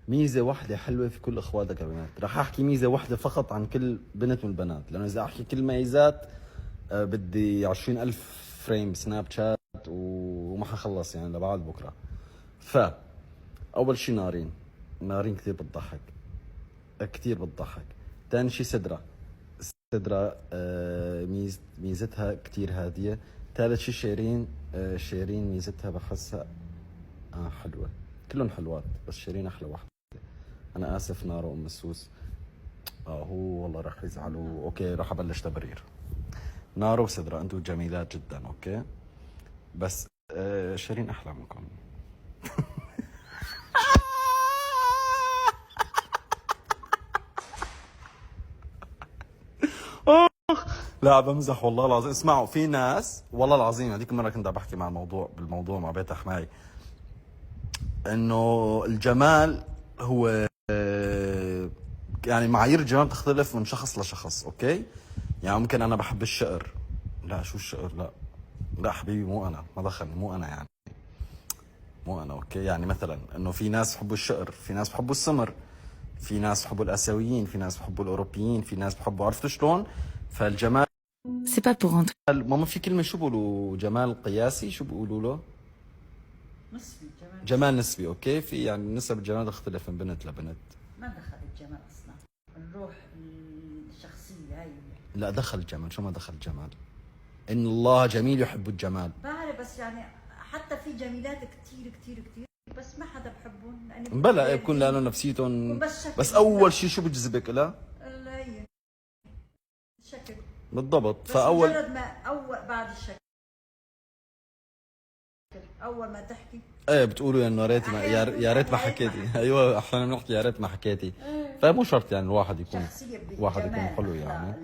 ميزه واحده حلوه في كل اخواتك يا بنات. راح احكي ميزه واحده فقط عن كل بنت من البنات، لانه اذا احكي كل ميزات بدي 20,000 فريم سناب شات وما حخلص يعني لبعد بكره. فاول شي نارين، نارين كثير بتضحك، كثير بتضحك. ثاني شي سدرة، سدرة ميزتها كثير هادية. ثالث شي شيرين، شيرين ميزتها بحسها حلوة. كلهم حلوات بس شيرين أحلى واحدة. أنا آسف نارو أم السوس، هو والله رح يزعلوا. أوكي رح أبلش تبرير. نارو وسدرة أنتوا جميلات جدا أوكي، بس شيرين أحلى منكم. لا بمزح والله العظيم. اسمعوا، في ناس والله العظيم هذيك المره كنت عم بحكي مع بالموضوع مع بيت حماي، انه الجمال هو يعني معايير الجمال بتختلف من شخص لشخص. اوكي يعني ممكن انا بحب الشقر، لا شو الشقر، لا لا حبيبي مو انا، ما دخلني، مو انا يعني، مو انا. اوكي يعني مثلا انه في ناس بحبوا الشقر، في ناس بحبوا السمر، في ناس بحبوا الاسيويين، في ناس بحبوا الاوروبيين، في ناس بحبوا، عرفتوا شلون؟ فالجمال C'est pas pour rentrer. ماما في كلمة شو بيقولوا، جمال قياسي، شو بيقولوا له؟ نسبي، جمال نسبي. اوكي في يعني نسب الجمال تختلف من بنت لبنت. ما دخل الجمال اصلا، الروح الشخصيه هاي. لا دخل الجمال، شو ما دخل الجمال؟ ان الله جميل يحب الجمال. بعرف بس يعني حتى في جميلات كثير كثير كثير، بس ما حدا بحبهم يعني. بلا بكون لانه نفسيتهم. بس شكل اول شيء شو بجذبك لها؟ هي الشكل بالضبط. بس فاول مجرد ما اول بعد الشكل، اول ما تحكي ايه بتقولوا انه ريت ما يا ريت ما حكيتي. ايوه احيانا بنحكي يا ريت ما حكيتي. فمو شرط يعني الواحد يكون، شخصيه واحد يكون بالجمال، حلو يعني.